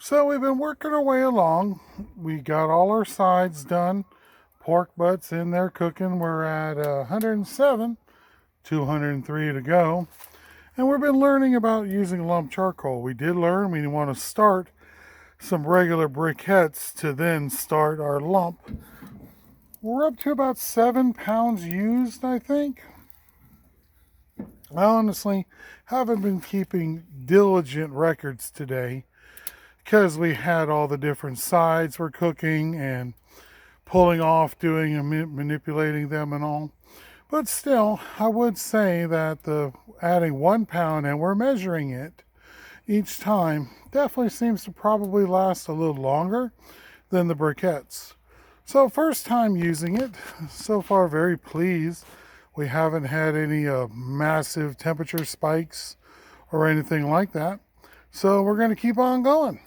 So we've been working our way along. We got all our sides done. Pork butts in there cooking. We're at 107, 203 to go. And we've been learning about using lump charcoal. We did learn we want to start some regular briquettes to then start our lump. We're up to about 7 pounds used, I think. I honestly haven't been keeping diligent records today because we had all the different sides we're cooking and pulling off, doing and manipulating them and all. But still, I would say that the adding 1 pound and we're measuring it each time definitely seems to probably last a little longer than the briquettes. So first time using it, so far very pleased. We haven't had any massive temperature spikes or anything like that. So we're going to keep on going.